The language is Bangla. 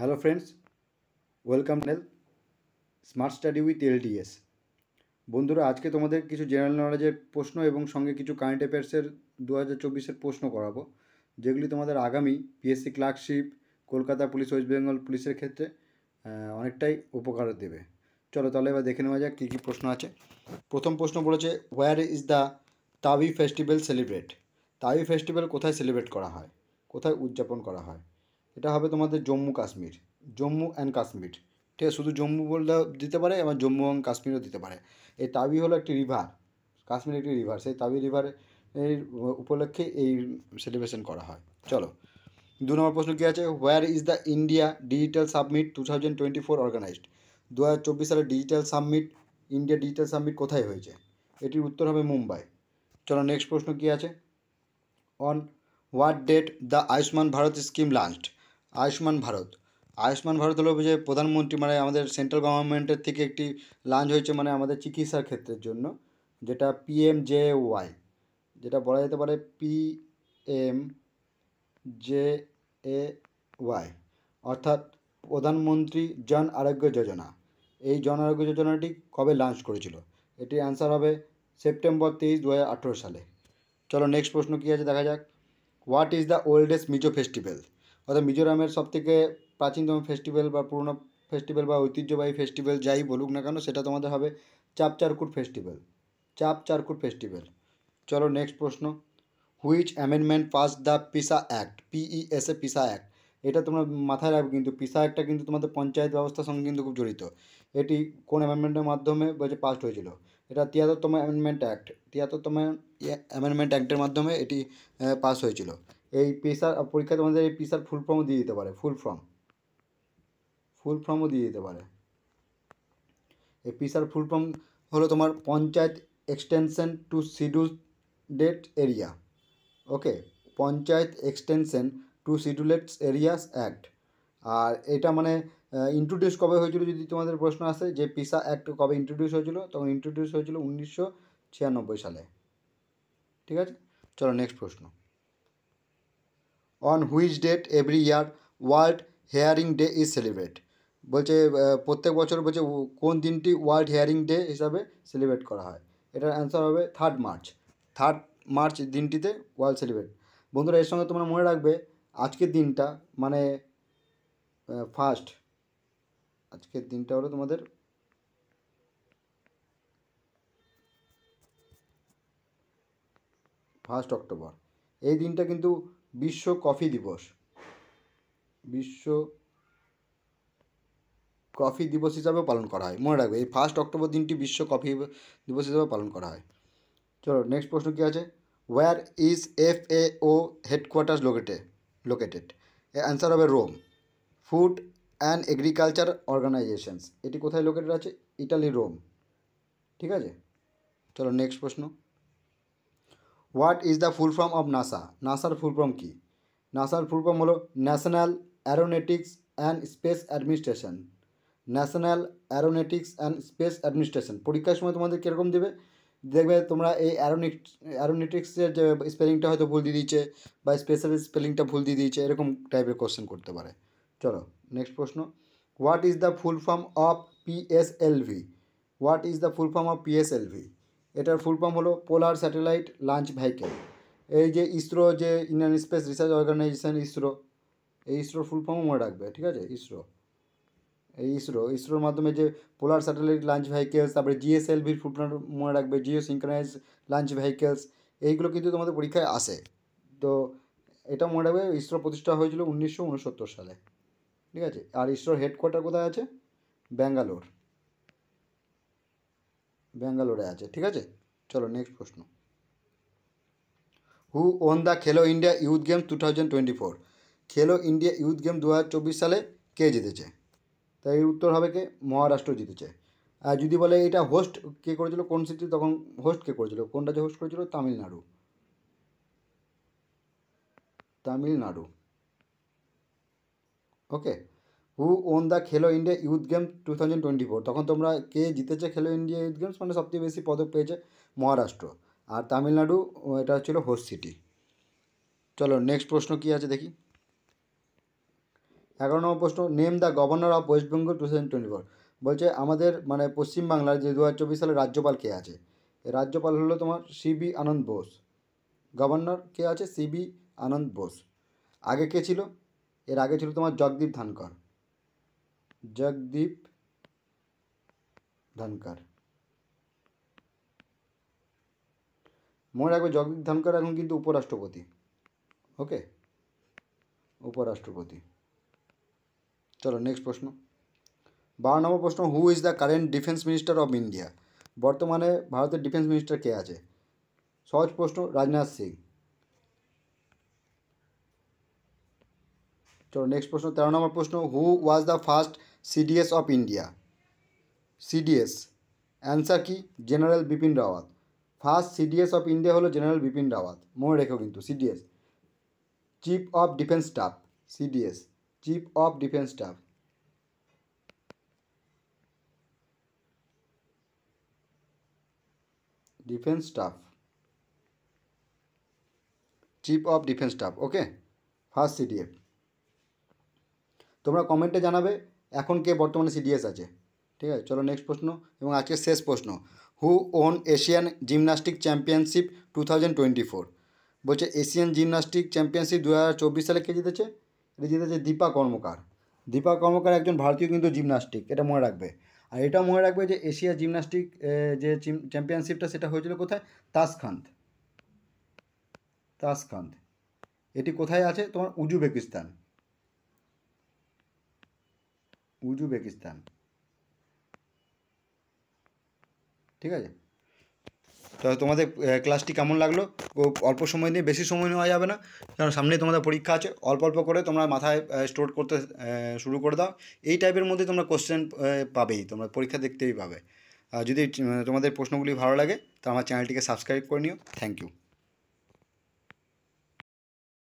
Hello friends, welcome channel smart study with LTS. বন্ধুরা, আজকে তোমাদের কিছু জেনারেল নলেজের প্রশ্ন এবং সঙ্গে কিছু কারেন্ট অ্যাফেয়ার্সের 2024-এর প্রশ্ন করাবো, যেগুলি তোমাদের আগামী PSC clerkship, Kolkata police, West Bengal পুলিশের ক্ষেত্রে অনেকটাই উপকার দেবে। চলো তাহলে এবার দেখে নেওয়া যাক কী কী প্রশ্ন আছে। প্রথম প্রশ্ন বলেছে, হোয়ার ইজ দ্য তাবি ফেস্টিভ্যাল সেলিব্রেট? তাবি ফেস্টিভ্যাল কোথায় সেলিব্রেট করা হয়, কোথায় উদযাপন করা হয়? এটা হবে তোমাদের জম্মু কাশ্মীর, জম্মু অ্যান্ড কাশ্মীর। ঠিক আছে, শুধু জম্মু বললেও দিতে পারে, আবার জম্মু এবং কাশ্মীরও দিতে পারে। এই তাবি হলো একটি রিভার, কাশ্মীর একটি রিভার, সেই তাবি রিভারের উপলক্ষে এই সেলিব্রেশন করা হয়। চলো, 2 নম্বর প্রশ্ন কী আছে, where is the India digital submit 2024 organised? 2024 সালে digital submit, India digital submit কোথায় হয়েছে? এটির উত্তর হবে মুম্বাই। চলো, নেক্সট প্রশ্ন কী আছে, on what date the Ayushman Bharat scheme launched? Ayushman Bharat, Ayushman Bharat হলো যে প্রধানমন্ত্রী, মানে আমাদের সেন্ট্রাল গভর্নমেন্টের থেকে একটি লঞ্চ হয়েছে, মানে আমাদের চিকিৎসার ক্ষেত্রের জন্য, যেটা PMJAY, যেটা বলা যেতে পারে PMJAY, অর্থাৎ প্রধানমন্ত্রী জন আরোগ্য যোজনা। এই জন আরোগ্য যোজনাটি কবে লঞ্চ করেছিল? এটির অ্যান্সার হবে সেপ্টেম্বর 23, 2018 সালে। চলো, নেক্সট প্রশ্ন কী আছে দেখা যাক, what is the oldest Mizo festival? অর্থাৎ মিজোরামের সবথেকে প্রাচীনতম ফেস্টিভ্যাল বা পুরনো ফেস্টিভ্যাল বা ঐতিহ্যবাহী ফেস্টিভ্যাল যাই বলুক না কেন, সেটা তোমাদের হবে চাপচারকুট ফেস্টিভ্যাল, চাপচারকুট ফেস্টিভ্যাল। চলো, নেক্সট প্রশ্ন, which amendment pass the PESA act? PESA, PESA act. এটা তোমরা মাথায় রাখবে, কিন্তু পিসা অ্যাক্টটা কিন্তু তোমাদের পঞ্চায়েত ব্যবস্থার সঙ্গে কিন্তু খুব জড়িত। এটি কোন অ্যামেন্ডমেন্টের মাধ্যমে বলছে পাস্ট হয়েছিল? এটা 73তম অ্যামেন্ডমেন্ট অ্যাক্ট, 73তম অ্যামেন্ডমেন্ট অ্যাক্টের মাধ্যমে এটি পাস হয়েছিল। এই পিসার পরীক্ষা তোমাদের এই পিসার ফুল ফর্মও দিয়ে দিতে পারে, ফুল ফর্মও দিয়ে দিতে পারে। এই পিসার ফুল ফর্ম হলো তোমার panchayat extension to scheduled area. Okay, panchayat extension to scheduled areas act. আর এটা মানে ইন্ট্রোডিউস কবে হয়েছিল যদি তোমাদের প্রশ্ন আসে, যে পিসা অ্যাক্ট কবে ইন্ট্রোডিউস হয়েছিল, তখন ইন্ট্রোডিউস হয়েছিল 1996 সালে। ঠিক আছে, চলো নেক্সট প্রশ্ন, on which date every year world hearing day is celebrate? বলছে প্রত্যেক বছর বলছে কোন দিনটি ওয়ার্ল্ড হেয়ারিং ডে হিসাবে সেলিব্রেট করা হয়? এটার অ্যান্সার হবে 3 মার্চ। 3 মার্চ দিনটিতে ওয়ার্ল্ড সেলিব্রেট। বন্ধুরা, এর সঙ্গে তোমরা মনে রাখবে আজকের দিনটা মানে আজকের দিনটা হলো তোমাদের 1 অক্টোবর। এই দিনটা কিন্তু বিশ্ব কফি দিবস, বিশ্ব কফি দিবস হিসাবেও পালন করা হয়। মনে রাখবে, এই 1 অক্টোবর দিনটি বিশ্ব কফি দিবস হিসাবে পালন করা হয়। চলো, নেক্সট প্রশ্ন কী আছে, where is FAO headquarters located? Answer হবে Rome. Food and agriculture organisations, এটি কোথায় লোকেটেড আছে? Italy, Rome. ঠিক আছে, চলো নেক্সট প্রশ্ন, what is the full form of NASA? নাসার ফুল ফর্ম কী? নাসার ফুল ফর্ম হলো national aeronautics and space administration. National aeronautics and space administration. পরীক্ষার সময় তোমাদের কীরকম দেবে, দেখবে তোমরা এই অ্যারোনটিক্সের যে স্পেলিংটা হয়তো ভুল দিয়ে দিয়েছে, বা স্পেসের স্পেলিংটা ভুল দিয়ে দিয়েছে, এরকম টাইপের কোশ্চেন করতে পারে। চলো নেক্সট প্রশ্ন, what is the full form of PSLV? What is the full form of PSLV? এটার ফুল ফর্ম হলো পোলার স্যাটেলাইট লঞ্চ ভেহিকেল। এই যে ইসরো, যে Indian space research organisation, ISRO, এই ইসরোর ফুল ফর্মও মনে রাখবে। ঠিক আছে, ইসরোর মাধ্যমে যে পোলার স্যাটেলাইট লঞ্চ ভেহিকেলস, তারপরে GSLVর ফুল ফর্ম মনে রাখবে, জিও সিঙ্ক্রোনাইজ লঞ্চ ভেহিকেলস। এইগুলো কিন্তু তোমাদের পরীক্ষায় আসে, তো এটা মনে রাখবে। ইসরো প্রতিষ্ঠা হয়েছিল 1969 সালে। ঠিক আছে, আর ইসরোর হেডকোয়ার্টার কোথায় আছে? ব্যাঙ্গালোরে আছে। ঠিক আছে, চলো নেক্সট প্রশ্ন, হু ওন দ্য খেলো ইন্ডিয়া ইউথ গেমস 2024? খেলো ইন্ডিয়া ইউথ গেম 2024 সালে কে জিতেছে? তাই এর উত্তর হবে কে? মহারাষ্ট্র জিতেছে। আর যদি বলে এটা হোস্ট কে করেছিল, কোন সিটি, তখন হোস্ট কে করেছিল, কোন রাজ্যে হোস্ট করেছিল? তামিলনাড়ু। ওকে, হু ওন দ্য খেলো ইন্ডিয়া ইউথ গেম 2024? তখন তোমরা কে জিতেছে খেলো ইন্ডিয়া ইউথ গেমস, মানে সবথেকে বেশি পদক পেয়েছে মহারাষ্ট্র, আর তামিলনাড়ু এটা ছিল হোস্ট সিটি। চলো নেক্সট প্রশ্ন কী আছে দেখি, 11 নম্বর প্রশ্ন, name the governor of West Bengal 2024। বলছে আমাদের মানে পশ্চিমবাংলার যে 2024 সালের রাজ্যপাল কে আছে? রাজ্যপাল হলো তোমার সিবি আনন্দ বোস। গভর্নর কে আছে? সিবি আনন্দ বোস। আগে কে ছিল? এর আগে ছিল তোমার জগদীপ ধনকর। জগদীপ ধনকর, মনে রাখবে জগদীপ ধনকর এখন কিন্তু উপরাষ্ট্রপতি। ওকে, উপরাষ্ট্রপতি। চলো নেক্সট প্রশ্ন। 12 নম্বর প্রশ্ন, who is the current defence minister of India? বর্তমানে ভারতের ডিফেন্স মিনিস্টার কে আছে? সহজ প্রশ্ন, রাজনাথ সিং। চলো নেক্সট প্রশ্ন, 13 নম্বর প্রশ্ন, who was the first CDS of India? CDS answer কি? General Bipin Rawat. First CDS of India হলো জেনারেল বিপিন রাওয়াত, মনে রেখো কিন্তু। CDS chief of defence staff, CDS chief of defence staff. Defence staff, chief of defence staff. Okay, first CDF. তোমরা কমেন্টে জানাবে এখন কে বর্তমানে সিডিএস আছে। ঠিক আছে, চলো নেক্সট প্রশ্ন এবং আজকের শেষ প্রশ্ন, who won Asian gymnastic championship 2024? বলছে এশিয়ান জিমন্যাস্টিক চ্যাম্পিয়নশিপ 2024 সালে কে জিতেছে? এটা জিতেছে দীপা কর্মকার। দীপা কর্মকার একজন ভারতীয় কিন্তু জিমন্যাস্টিক, এটা মনে রাখবে। আর এটা মনে রাখবে যে এশিয়া জিমন্যাস্টিক যে চ্যাম্পিয়নশিপটা সেটা হয়েছিল কোথায়? তাসখান্দ। তাসখান্দ এটি কোথায় আছে? তোমার উজবেকিস্তান। উজবেকিস্তান। ঠিক আছে, তো তোমাদের ক্লাসটি কেমন লাগলো? অল্প সময় নিয়ে, বেশি সময় নেওয়া যাবে না, কারণ সামনেই তোমাদের পরীক্ষা আছে। অল্প অল্প করে তোমরা মাথায় স্টোর করতে শুরু করে দাও। এই টাইপের মধ্যে তোমরা কোশ্চেন পাবেই, তোমরা পরীক্ষা দেখতেই পাবে। যদি তোমাদের প্রশ্নগুলি ভালো লাগে তো আমার চ্যানেলটিকে সাবস্ক্রাইব করে নিও। Thank you.